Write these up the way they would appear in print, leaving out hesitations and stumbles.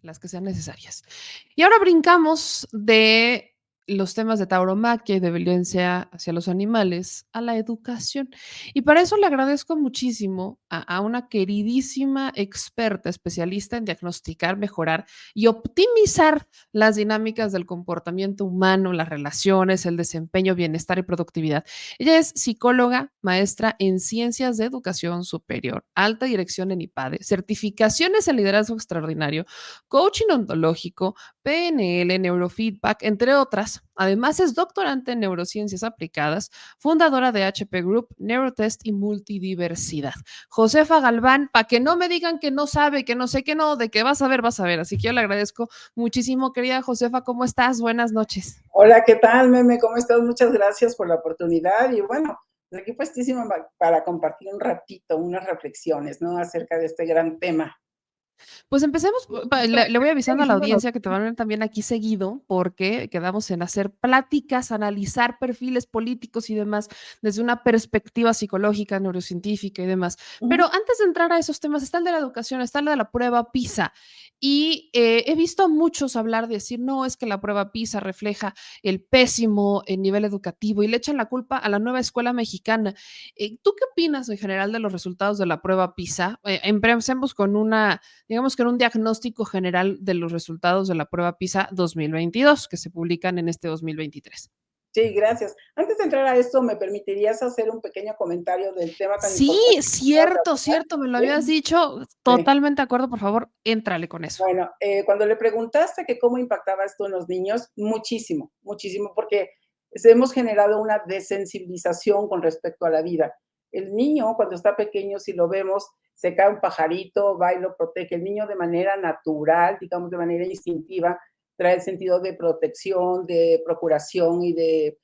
las que sean necesarias. Y ahora brincamos de los temas de tauromaquia y de violencia hacia los animales a la educación. Y para eso le agradezco muchísimo a una queridísima experta especialista en diagnosticar, mejorar y optimizar las dinámicas del comportamiento humano, las relaciones, el desempeño, bienestar y productividad. Ella es psicóloga, maestra en ciencias de educación superior, alta dirección en IPADE, certificaciones en liderazgo extraordinario, coaching ontológico, PNL, neurofeedback, entre otras. Además, es doctorante en neurociencias aplicadas, fundadora de HP Group, Neurotest y Multidiversidad. Josefa Galván, para que no me digan que no sabe, que no sé, que no, de que vas a ver, vas a ver. Así que yo le agradezco muchísimo, querida Josefa. ¿Cómo estás? Buenas noches. Hola, ¿qué tal, Meme? ¿Cómo estás? Muchas gracias por la oportunidad y bueno, aquí puestísimo para compartir un ratito, unas reflexiones, ¿no? Acerca de este gran tema. Pues empecemos, le voy avisando a la audiencia que te van a ver también aquí seguido, porque quedamos en hacer pláticas, analizar perfiles políticos y demás desde una perspectiva psicológica, neurocientífica y demás. Pero antes de entrar a esos temas, está el de la educación, está el de la prueba PISA. Y he visto a muchos hablar de decir, no, es que la prueba PISA refleja el pésimo nivel educativo y le echan la culpa a la nueva escuela mexicana. ¿Tú qué opinas en general de los resultados de la prueba PISA? Empecemos con una, digamos que era un diagnóstico general de los resultados de la prueba PISA 2022 que se publican en este 2023. Sí, gracias. Antes de entrar a esto, ¿me permitirías hacer un pequeño comentario del tema tan Sí, importante que acabas de cierto, abordar? cierto, me lo habías Sí, dicho, sí. totalmente de acuerdo, por favor, éntrale con eso. Bueno, cuando le preguntaste que cómo impactaba esto en los niños, muchísimo, muchísimo, porque hemos generado una desensibilización con respecto a la vida. El niño, cuando está pequeño, si lo vemos, se cae un pajarito, va y lo protege. El niño de manera natural, digamos de manera instintiva, trae el sentido de protección, de procuración y de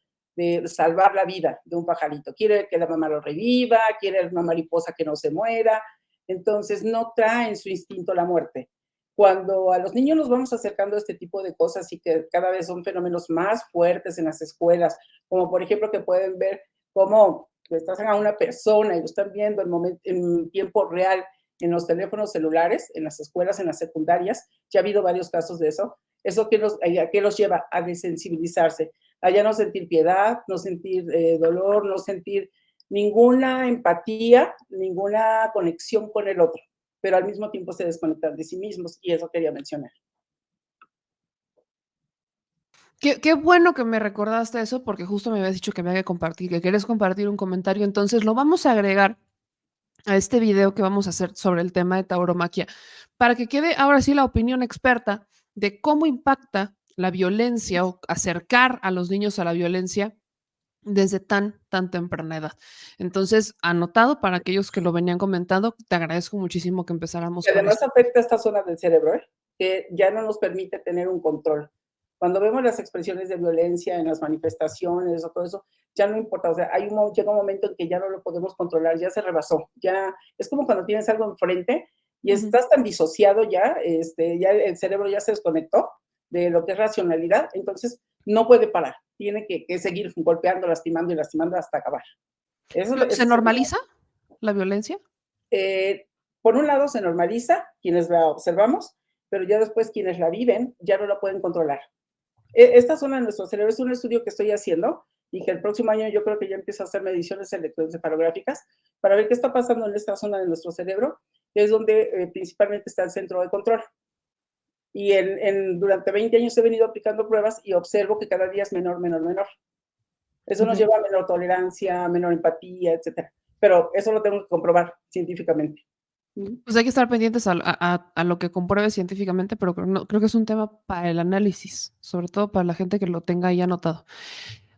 salvar la vida de un pajarito. Quiere que la mamá lo reviva, quiere una mariposa que no se muera, entonces no trae en su instinto la muerte. Cuando a los niños nos vamos acercando a este tipo de cosas y que cada vez son fenómenos más fuertes en las escuelas, como por ejemplo que pueden ver cómo estás a una persona y lo están viendo en tiempo real en los teléfonos celulares, en las escuelas, en las secundarias, ya ha habido varios casos de eso. ¿Eso qué los lleva? A desensibilizarse, a ya no sentir piedad, no sentir dolor, no sentir ninguna empatía, ninguna conexión con el otro, pero al mismo tiempo se desconectan de sí mismos, y eso quería mencionar. Qué bueno que me recordaste eso, porque justo me habías dicho que me había que compartir, que quieres compartir un comentario, entonces lo vamos a agregar a este video que vamos a hacer sobre el tema de tauromaquia, para que quede ahora sí la opinión experta de cómo impacta la violencia o acercar a los niños a la violencia desde tan temprana edad. Entonces, anotado para aquellos que lo venían comentando, te agradezco muchísimo que empezáramos Y con además esto. afecta esta zona del cerebro, que ya no nos permite tener un control. Cuando vemos las expresiones de violencia en las manifestaciones o todo eso, ya no importa, o sea, llega un momento en que ya no lo podemos controlar, ya se rebasó, ya es como cuando tienes algo enfrente y Ujú. estás tan disociado ya, ya el cerebro ya se desconectó de lo que es racionalidad, entonces no puede parar, tiene que seguir golpeando, lastimando y lastimando hasta acabar. Eso ¿Se es normaliza la violencia? eh, por un lado se normaliza quienes la observamos, pero ya después quienes la viven ya no la pueden controlar. Esta zona de nuestro cerebro es un estudio que estoy haciendo y que el próximo año yo creo que ya empiezo a hacer mediciones electroencefalográficas para ver qué está pasando en esta zona de nuestro cerebro, que es donde principalmente está el centro de control. Y durante 20 años he venido aplicando pruebas y observo que cada día es menor, menor, menor. Eso nos Ujú. lleva a menor tolerancia, menor empatía, etcétera. Pero eso lo tengo que comprobar científicamente. Pues hay que estar pendientes a lo que compruebe científicamente, pero creo que es un tema para el análisis, sobre todo para la gente que lo tenga ahí anotado.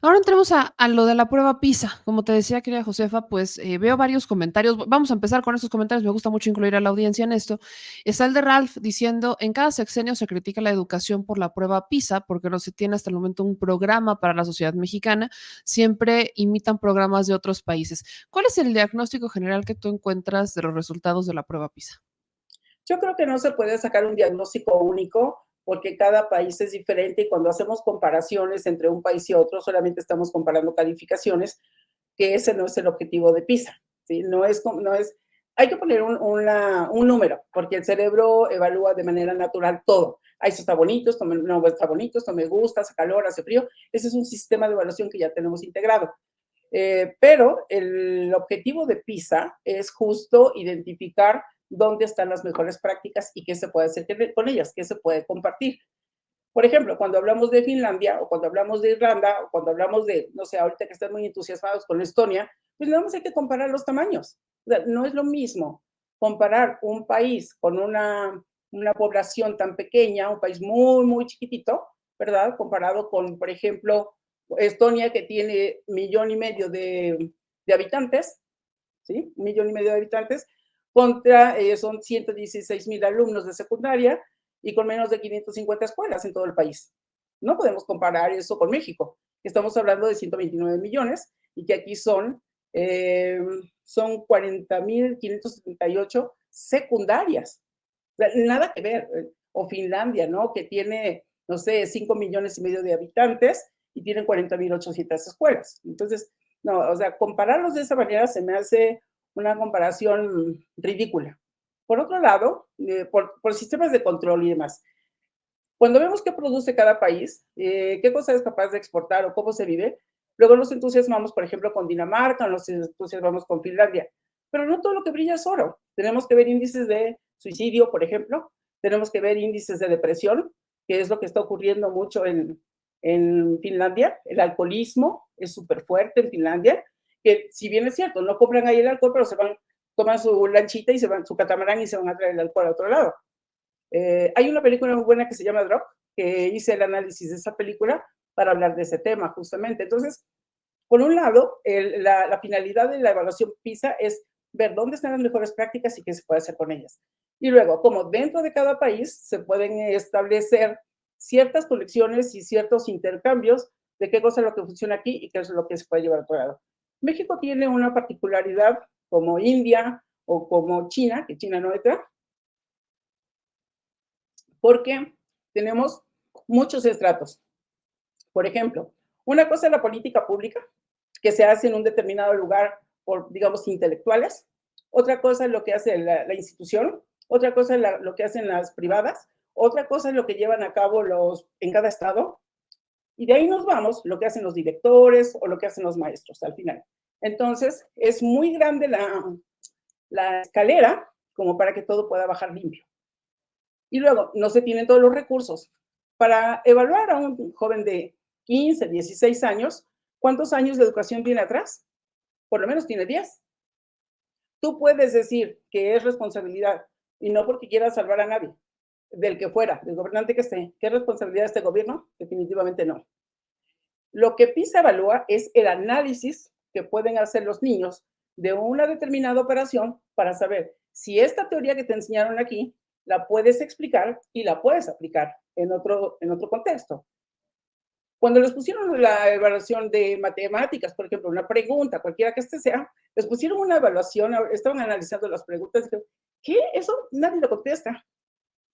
Ahora entremos a lo de la prueba PISA. Como te decía, querida Josefa, pues veo varios comentarios. Vamos a empezar con esos comentarios. Me gusta mucho incluir a la audiencia en esto. Está el de Ralph diciendo, en cada sexenio se critica la educación por la prueba PISA, porque no se tiene hasta el momento un programa para la sociedad mexicana. Siempre imitan programas de otros países. ¿Cuál es el diagnóstico general que tú encuentras de los resultados de la prueba PISA? Yo creo que no se puede sacar un diagnóstico único porque cada país es diferente y cuando hacemos comparaciones entre un país y otro solamente estamos comparando calificaciones, que ese no es el objetivo de PISA, ¿sí? No es hay que poner un número, porque el cerebro evalúa de manera natural todo. Ah, esto está bonito, esto no está bonito, esto me gusta, hace calor, hace frío. Ese es un sistema de evaluación que ya tenemos integrado. Pero el objetivo de PISA es justo identificar dónde están las mejores prácticas y qué se puede hacer con ellas, qué se puede compartir. Por ejemplo, cuando hablamos de Finlandia o cuando hablamos de Irlanda o cuando hablamos de, no sé, ahorita que están muy entusiasmados con Estonia, pues nada más hay que comparar los tamaños. O sea, no es lo mismo comparar un país con una población tan pequeña, un país muy, muy chiquitito, ¿verdad? Comparado con, por ejemplo, Estonia, que tiene 1,5 millones de habitantes, ¿sí? 1,5 millones de habitantes, contra, son 116,000 alumnos de secundaria y con menos de 550 escuelas en todo el país. No podemos comparar eso con México. Estamos hablando de 129 millones y que aquí son 40,578 secundarias. O sea, nada que ver. O Finlandia, ¿no? Que tiene, no sé, 5,5 millones de habitantes y tienen 40,800 escuelas. Entonces, no, o sea, compararlos de esa manera se me hace una comparación ridícula. Por otro lado, por sistemas de control y demás, cuando vemos qué produce cada país, qué cosa es capaz de exportar o cómo se vive, luego nos entusiasmamos, por ejemplo, con Dinamarca, nos entusiasmamos con Finlandia, pero no todo lo que brilla es oro. Tenemos que ver índices de suicidio, por ejemplo, tenemos que ver índices de depresión, que es lo que está ocurriendo mucho en Finlandia. El alcoholismo es súper fuerte en Finlandia, que si bien es cierto, no compran ahí el alcohol, pero se van, toman su lanchita y se van, su catamarán y se van a traer el alcohol a otro lado. Hay una película muy buena que se llama Drop, que hice el análisis de esa película para hablar de ese tema justamente. Entonces, por un lado, la finalidad de la evaluación PISA es ver dónde están las mejores prácticas y qué se puede hacer con ellas. Y luego, como dentro de cada país se pueden establecer ciertas colecciones y ciertos intercambios de qué cosa es lo que funciona aquí y qué es lo que se puede llevar a otro lado. México tiene una particularidad como India o como China, que China no entra, porque tenemos muchos estratos. Por ejemplo, una cosa es la política pública, que se hace en un determinado lugar por, digamos, intelectuales. Otra cosa es lo que hace la institución. Otra cosa es lo que hacen las privadas. Otra cosa es lo que llevan a cabo en cada estado. Y de ahí nos vamos, lo que hacen los directores o lo que hacen los maestros al final. Entonces, es muy grande la escalera como para que todo pueda bajar limpio. Y luego, no se tienen todos los recursos. Para evaluar a un joven de 15, 16 años, ¿cuántos años de educación tiene atrás? Por lo menos tiene 10. Tú puedes decir que es responsabilidad, y no porque quieras salvar a nadie, del que fuera, del gobernante que esté. ¿Qué es responsabilidad de este gobierno? Definitivamente no. Lo que PISA evalúa es el análisis que pueden hacer los niños de una determinada operación para saber si esta teoría que te enseñaron aquí la puedes explicar y la puedes aplicar en otro contexto. Cuando les pusieron la evaluación de matemáticas, por ejemplo, una pregunta, cualquiera que este sea, les pusieron una evaluación, estaban analizando las preguntas, y dijeron, ¿qué? Eso nadie lo contesta.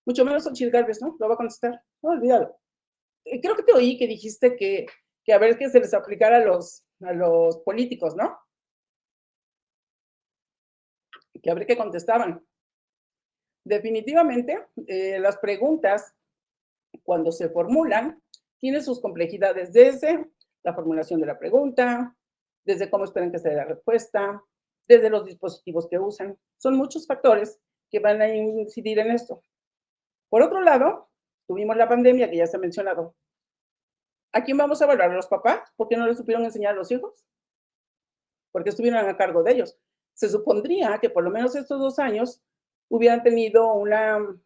Mucho menos Xochitl Gálvez, ¿no? Lo va a contestar. No, olvídalo. Creo que te oí que dijiste que a ver qué se les aplicara a los políticos, ¿no? Que a ver qué contestaban. Definitivamente, las preguntas, cuando se formulan, tienen sus complejidades desde la formulación de la pregunta, desde cómo esperan que sea la respuesta, desde los dispositivos que usan. Son muchos factores que van a incidir en esto. Por otro lado, tuvimos la pandemia que ya se ha mencionado. ¿A quién vamos a evaluar? ¿A los papás? ¿Por qué no les supieron enseñar a los hijos? Porque estuvieron a cargo de ellos. Se supondría que por lo menos estos 2 años hubieran tenido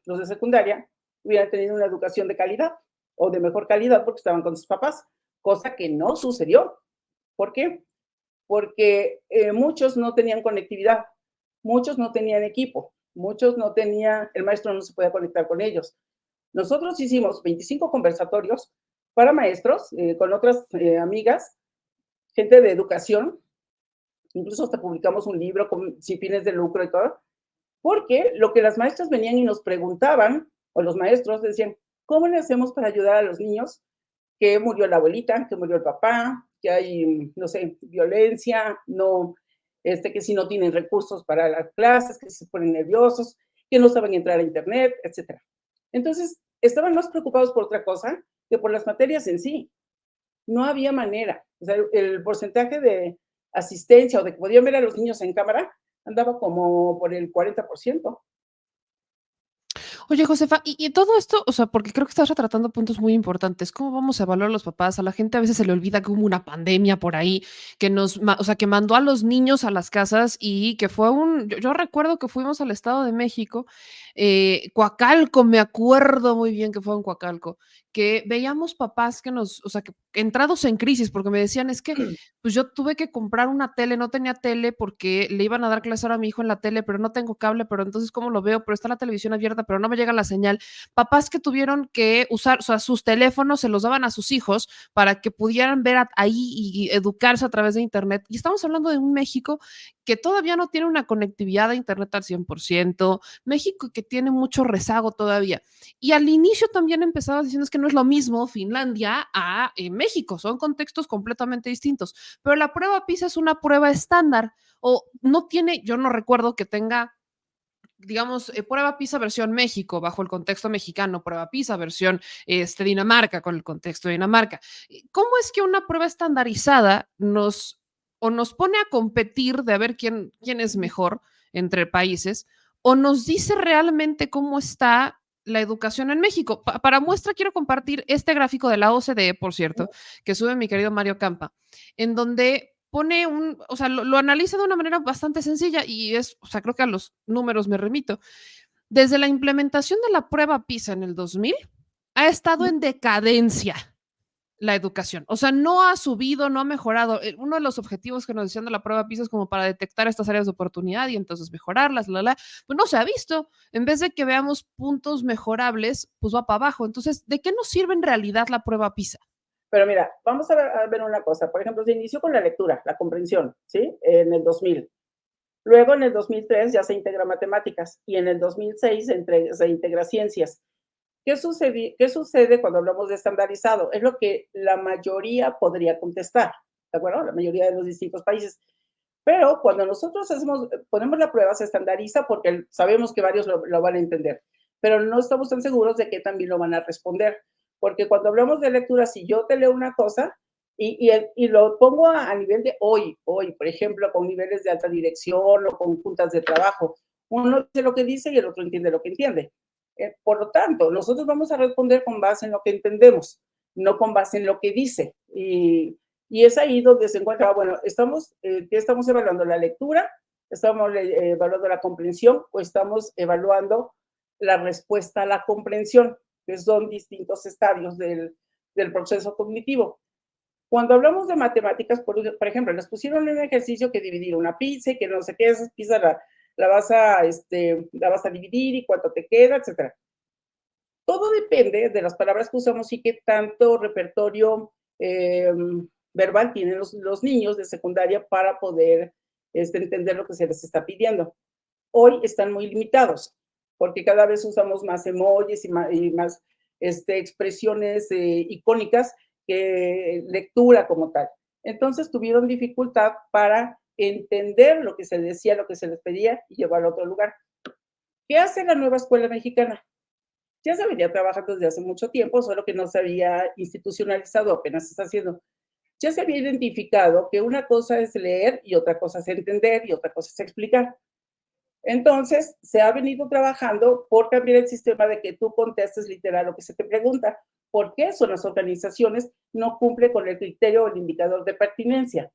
los de secundaria, hubieran tenido una educación de calidad o de mejor calidad porque estaban con sus papás, cosa que no sucedió. ¿Por qué? Porque muchos no tenían conectividad, muchos no tenían equipo, muchos no tenían, el maestro no se podía conectar con ellos. Nosotros hicimos 25 conversatorios para maestros con otras amigas, gente de educación, incluso hasta publicamos un libro sin fines de lucro y todo, porque lo que las maestras venían y nos preguntaban, o los maestros decían, ¿cómo le hacemos para ayudar a los niños que murió la abuelita, que murió el papá, que hay, no sé, violencia, no, que si no tienen recursos para las clases, que se ponen nerviosos, que no saben entrar a internet, etcétera. Entonces, estaban más preocupados por otra cosa que por las materias en sí. No había manera. O sea, el porcentaje de asistencia o de que podían ver a los niños en cámara andaba como por el 40%. Oye, Josefa, y todo esto, o sea, porque creo que estás retratando puntos muy importantes. ¿Cómo vamos a evaluar a los papás? A la gente a veces se le olvida que hubo una pandemia por ahí, que o sea, que mandó a los niños a las casas y que fue yo recuerdo que fuimos al Estado de México, Coacalco, me acuerdo muy bien que fue en Coacalco, que veíamos papás o sea, que entrados en crisis, porque me decían, es que pues yo tuve que comprar una tele, no tenía tele porque le iban a dar clase ahora a mi hijo en la tele, pero no tengo cable, pero entonces ¿cómo lo veo? Pero está la televisión abierta, pero no me llega la señal. Papás que tuvieron que usar, o sea, sus teléfonos se los daban a sus hijos para que pudieran ver ahí y educarse a través de internet. Y estamos hablando de un México que todavía no tiene una conectividad a internet al 100%, México que tiene mucho rezago todavía. Y al inicio también empezaba diciendo es que no es lo mismo Finlandia a México, son contextos completamente distintos, pero la prueba PISA es una prueba estándar o no tiene, yo no recuerdo que tenga digamos, prueba PISA versión México bajo el contexto mexicano, prueba PISA versión Dinamarca con el contexto de Dinamarca. ¿Cómo es que una prueba estandarizada nos pone a competir de a ver quién es mejor entre países o nos dice realmente cómo está la educación en México? Para muestra quiero compartir este gráfico de la OCDE, por cierto, que sube mi querido Mario Campa, en donde pone o sea, lo analiza de una manera bastante sencilla y o sea, creo que a los números me remito. Desde la implementación de la prueba PISA en el 2000, ha estado en decadencia la educación. O sea, no ha subido, no ha mejorado. Uno de los objetivos que nos decían de la prueba PISA es como para detectar estas áreas de oportunidad y entonces mejorarlas, pues no se ha visto. En vez de que veamos puntos mejorables, pues va para abajo. Entonces, ¿de qué nos sirve en realidad la prueba PISA? Pero mira, vamos a ver una cosa. Por ejemplo, se inició con la lectura, la comprensión, ¿sí? En el 2000. Luego, en el 2003 ya se integra matemáticas y en el 2006 se integra ciencias. ¿Qué sucede cuando hablamos de estandarizado? Es lo que la mayoría podría contestar, ¿de acuerdo? La mayoría de los distintos países. Pero cuando nosotros ponemos la prueba, se estandariza porque sabemos que varios lo van a entender, pero no estamos tan seguros de que también lo van a responder. Porque cuando hablamos de lectura, si yo te leo una cosa y lo pongo a nivel de hoy, por ejemplo, con niveles de alta dirección o con juntas de trabajo, uno dice lo que dice y el otro entiende lo que entiende. Por lo tanto, nosotros vamos a responder con base en lo que entendemos, no con base en lo que dice. Y es ahí donde se encuentra, bueno, ¿qué estamos evaluando? ¿La lectura? ¿Estamos evaluando la comprensión o estamos evaluando la respuesta a la comprensión? Que son distintos estadios del proceso cognitivo. Cuando hablamos de matemáticas, por ejemplo, les pusieron un ejercicio que dividir una pizza y que no sé qué, esa pizza la vas a dividir y cuánto te queda, etcétera. Todo depende de las palabras que usamos y qué tanto repertorio verbal tienen los niños de secundaria para poder entender lo que se les está pidiendo. Hoy están muy limitados porque cada vez usamos más emojis y más expresiones icónicas que lectura como tal. Entonces tuvieron dificultad para entender lo que se decía, lo que se les pedía y llevarlo a otro lugar. ¿Qué hace la nueva escuela mexicana? Ya se venía trabajando desde hace mucho tiempo, solo que no se había institucionalizado, apenas se está haciendo. Ya se había identificado que una cosa es leer y otra cosa es entender y otra cosa es explicar. Entonces, se ha venido trabajando por cambiar el sistema de que tú contestes literal lo que se te pregunta. ¿Por qué eso en las organizaciones no cumple con el criterio o el indicador de pertinencia?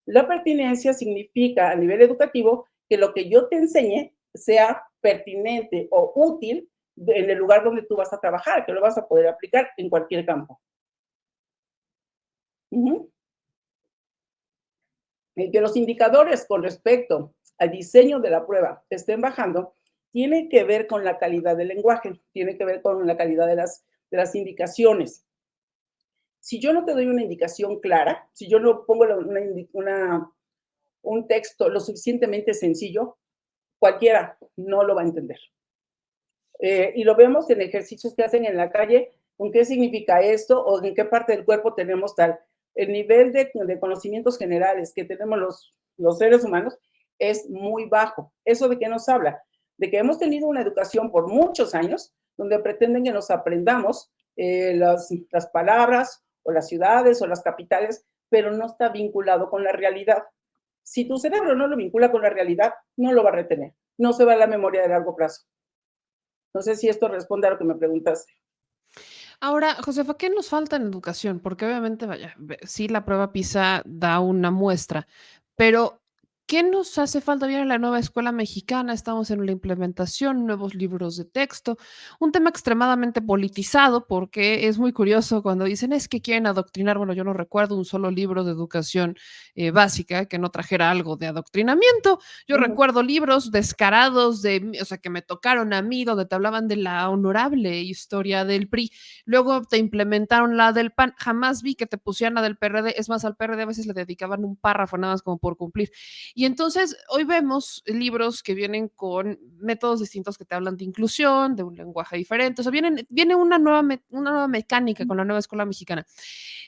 La pertinencia significa a nivel educativo que lo que yo te enseñe sea pertinente o útil en el lugar donde tú vas a trabajar, que lo vas a poder aplicar en cualquier campo. Ujú. Que los indicadores con respecto al diseño de la prueba estén bajando, tiene que ver con la calidad del lenguaje, tiene que ver con la calidad de las indicaciones. Si yo no te doy una indicación clara, si yo no pongo un texto lo suficientemente sencillo, cualquiera no lo va a entender. Y lo vemos en ejercicios que hacen en la calle, con qué significa esto o en qué parte del cuerpo tenemos tal. El nivel de conocimientos generales que tenemos los seres humanos, es muy bajo. ¿Eso de qué nos habla? De que hemos tenido una educación por muchos años donde pretenden que nos aprendamos las palabras o las ciudades o las capitales, pero no está vinculado con la realidad. Si tu cerebro no lo vincula con la realidad, no lo va a retener, no se va a la memoria de largo plazo. No sé si esto responde a lo que me preguntaste. Ahora, Josefa, ¿qué nos falta en educación? Porque obviamente, vaya, sí, la prueba PISA da una muestra, pero ¿qué nos hace falta? Viene la nueva escuela mexicana, estamos en la implementación, nuevos libros de texto, un tema extremadamente politizado, porque es muy curioso cuando dicen es que quieren adoctrinar. Bueno, yo no recuerdo un solo libro de educación básica que no trajera algo de adoctrinamiento. Yo Ujú. recuerdo libros descarados o sea, que me tocaron a mí, donde te hablaban de la honorable historia del PRI. Luego te implementaron la del PAN. Jamás vi que te pusieran la del PRD. Es más, al PRD a veces le dedicaban un párrafo nada más como por cumplir. Y entonces hoy vemos libros que vienen con métodos distintos que te hablan de inclusión, de un lenguaje diferente. O sea, viene una nueva mecánica con la nueva escuela mexicana.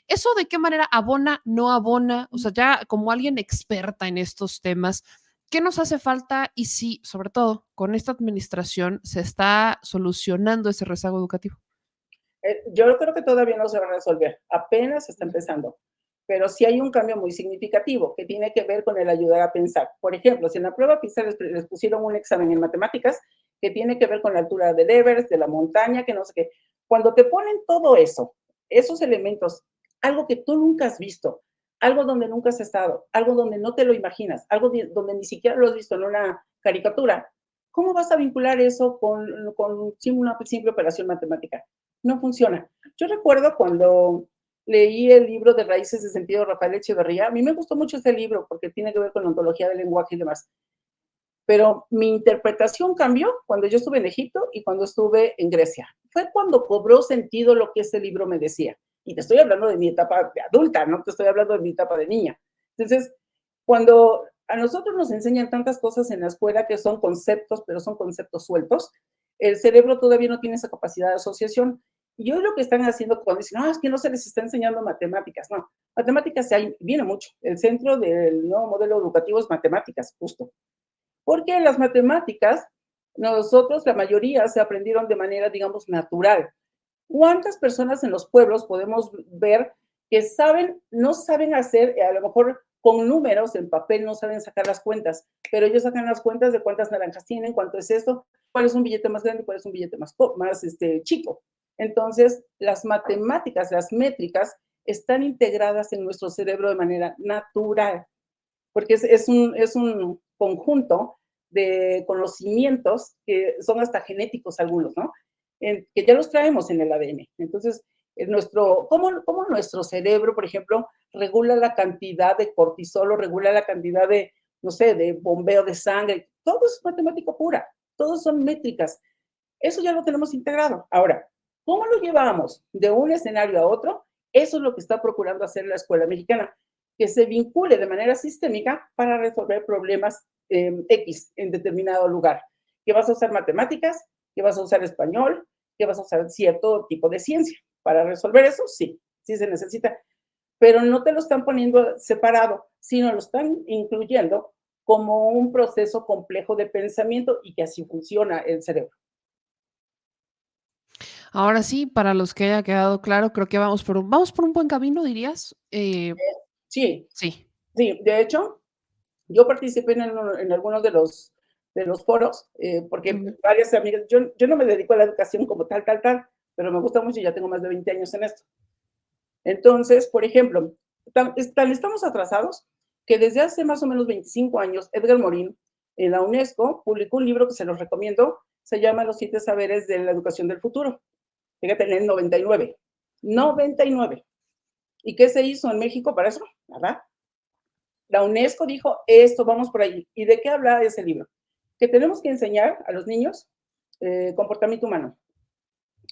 ¿Eso de qué manera abona, no abona? O sea, ya como alguien experta en estos temas, ¿qué nos hace falta? Y si, sobre todo, con esta administración se está solucionando ese rezago educativo. Yo creo que todavía no se va a resolver, apenas está empezando, pero sí hay un cambio muy significativo que tiene que ver con el ayudar a pensar. Por ejemplo, si en la prueba PISA les pusieron un examen en matemáticas que tiene que ver con la altura del Everest, de la montaña, que no sé qué, cuando te ponen todo eso, esos elementos, algo que tú nunca has visto, algo donde nunca has estado, algo donde no te lo imaginas, algo donde ni siquiera lo has visto en una caricatura, ¿cómo vas a vincular eso con una simple operación matemática? No funciona. Yo recuerdo cuando leí el libro de Raíces de Sentido de Rafael Echeverría, a mí me gustó mucho ese libro porque tiene que ver con la ontología del lenguaje y demás, pero mi interpretación cambió cuando yo estuve en Egipto y cuando estuve en Grecia. Fue cuando cobró sentido lo que ese libro me decía. Y te estoy hablando de mi etapa de adulta, no te estoy hablando de mi etapa de niña. Entonces, cuando a nosotros nos enseñan tantas cosas en la escuela que son conceptos, pero son conceptos sueltos, el cerebro todavía no tiene esa capacidad de asociación. Y hoy lo que están haciendo cuando dicen, no, es que no se les está enseñando matemáticas. No, matemáticas viene mucho. El centro del nuevo modelo educativo es matemáticas, justo. Porque en las matemáticas, nosotros, la mayoría, se aprendieron de manera, digamos, natural. ¿Cuántas personas en los pueblos podemos ver que no saben hacer, a lo mejor con números en papel no saben sacar las cuentas, pero ellos sacan las cuentas de cuántas naranjas tienen, cuánto es esto, cuál es un billete más grande, cuál es un billete más chico? Entonces, las matemáticas, las métricas, están integradas en nuestro cerebro de manera natural porque es un conjunto de conocimientos que son hasta genéticos algunos, ¿no? Que ya los traemos en el ADN. Entonces, ¿cómo nuestro cerebro, por ejemplo, regula la cantidad de cortisol o regula la cantidad de, no sé, de bombeo de sangre? Todo es matemática pura, todos son métricas. Eso ya lo tenemos integrado. Ahora, ¿cómo lo llevamos de un escenario a otro? Eso es lo que está procurando hacer la escuela mexicana, que se vincule de manera sistémica para resolver problemas X en determinado lugar. Que vas a usar matemáticas, que vas a usar español, que vas a usar cierto tipo de ciencia. Para resolver eso, sí, sí se necesita. Pero no te lo están poniendo separado, sino lo están incluyendo como un proceso complejo de pensamiento y que así funciona el cerebro. Ahora sí, para los que haya quedado claro, creo que vamos por un buen camino, ¿dirías? Sí, Sí. sí, de hecho, yo participé en algunos de los foros, porque Ujú. varias amigas, yo no me dedico a la educación como tal, pero me gusta mucho y ya tengo más de 20 años en esto. Entonces, por ejemplo, estamos atrasados que desde hace más o menos 25 años, Edgar Morin, en la UNESCO, publicó un libro que se los recomiendo, se llama Los 7 saberes de la educación del futuro. Fíjate, en el 99. 99. ¿Y qué se hizo en México para eso? Nada. La UNESCO dijo, esto, vamos por ahí. ¿Y de qué habla ese libro? Que tenemos que enseñar a los niños comportamiento humano,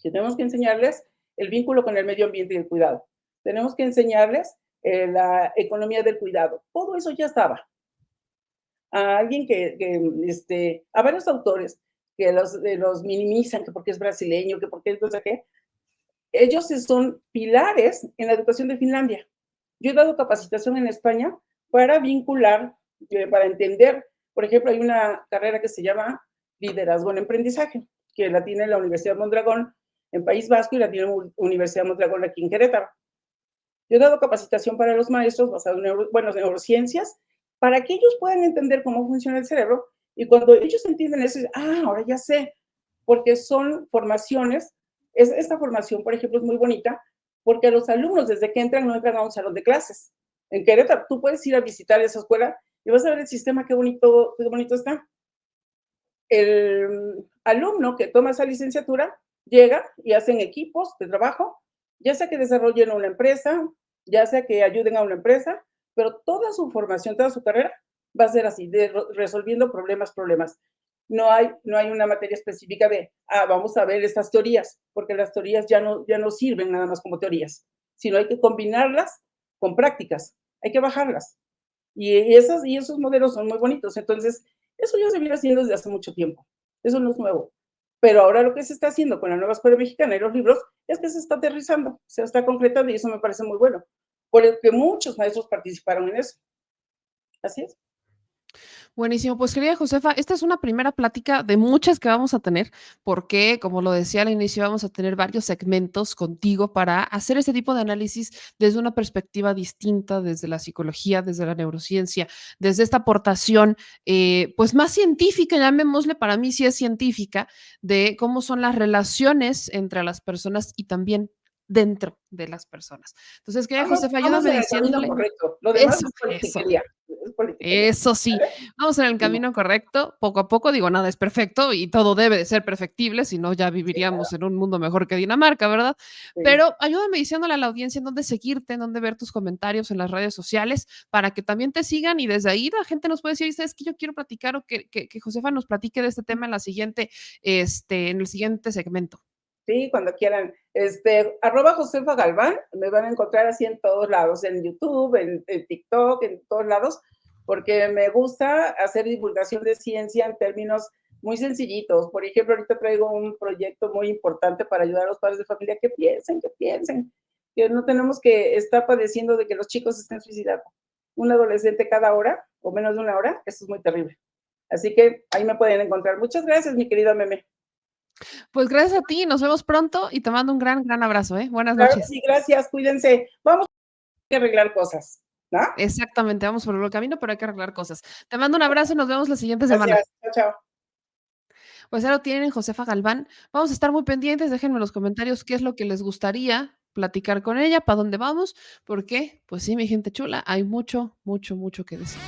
que tenemos que enseñarles el vínculo con el medio ambiente y el cuidado. Tenemos que enseñarles la economía del cuidado. Todo eso ya estaba. A alguien a varios autores que los minimizan, que porque es brasileño, que porque es no sé qué, ellos son pilares en la educación de Finlandia. Yo he dado capacitación en España para vincular para entender, por ejemplo, hay una carrera que se llama Liderazgo en Aprendizaje, que la tiene la Universidad Mondragón en País Vasco y la tiene Universidad Mondragón aquí en Querétaro. Yo he dado capacitación para los maestros basado en neurociencias, para que ellos puedan entender cómo funciona el cerebro y cuando ellos entienden eso, ahora ya sé, porque son formaciones, esta formación, por ejemplo, es muy bonita, porque los alumnos desde que entran no entran a un salón de clases. En Querétaro, tú puedes ir a visitar esa escuela y vas a ver el sistema, qué bonito está. El alumno que toma esa licenciatura llega y hacen equipos de trabajo, ya sea que desarrollen una empresa, ya sea que ayuden a una empresa, pero toda su formación, toda su carrera va a ser así, resolviendo problemas. No hay una materia específica de, vamos a ver estas teorías, porque las teorías ya no sirven nada más como teorías, sino hay que combinarlas con prácticas, hay que bajarlas. Y esos modelos son muy bonitos. Entonces, eso ya se viene haciendo desde hace mucho tiempo. Eso no es nuevo. Pero ahora lo que se está haciendo con la nueva escuela mexicana y los libros es que se está aterrizando, se está concretando y eso me parece muy bueno. Por el que muchos maestros participaron en eso. Así es. Buenísimo. Pues, querida Josefa, esta es una primera plática de muchas que vamos a tener, porque, como lo decía al inicio, vamos a tener varios segmentos contigo para hacer este tipo de análisis desde una perspectiva distinta, desde la psicología, desde la neurociencia, desde esta aportación, pues más científica, llamémosle, para mí sí es científica, de cómo son las relaciones entre las personas y también dentro de las personas. Entonces, querida Josefa, Vamos ayúdame en el camino diciéndole correcto. Lo demás eso, es eso. politiquería. Es politiquería. Eso sí, ¿Sale? vamos en el Ni modo. camino correcto, poco a poco, digo, nada es perfecto y todo debe de ser perfectible, si no ya Sí, claro. viviríamos en un mundo mejor que Dinamarca, ¿verdad? Sí. Pero ayúdame diciéndole a la audiencia en dónde seguirte, en dónde ver tus comentarios en las redes sociales para que también te sigan y desde ahí la gente nos puede decir, ¿sabes que yo quiero platicar o que Josefa nos platique de este tema en la siguiente, en el siguiente segmento? Sí, cuando quieran. @Josefa Galván, me van a encontrar así en todos lados, en YouTube, en TikTok, en todos lados, porque me gusta hacer divulgación de ciencia en términos muy sencillitos. Por ejemplo, ahorita traigo un proyecto muy importante para ayudar a los padres de familia que no tenemos que estar padeciendo de que los chicos se estén suicidando. Un adolescente cada hora, o menos de una hora, eso es muy terrible. Así que ahí me pueden encontrar. Muchas gracias, mi querida Meme. Pues gracias a ti, nos vemos pronto y te mando un gran, gran abrazo, ¿eh? Buenas Claro que noches. sí, gracias, cuídense. Vamos a arreglar cosas, ¿no? Exactamente, vamos por el buen camino, pero hay que arreglar cosas. Te mando un abrazo y nos vemos la siguiente semana. Gracias, chao, chao. Pues ya lo tienen, Josefa Galván. Vamos a estar muy pendientes, déjenme en los comentarios qué es lo que les gustaría platicar con ella, para dónde vamos, porque, pues sí, mi gente chula, hay mucho, mucho, mucho que decir.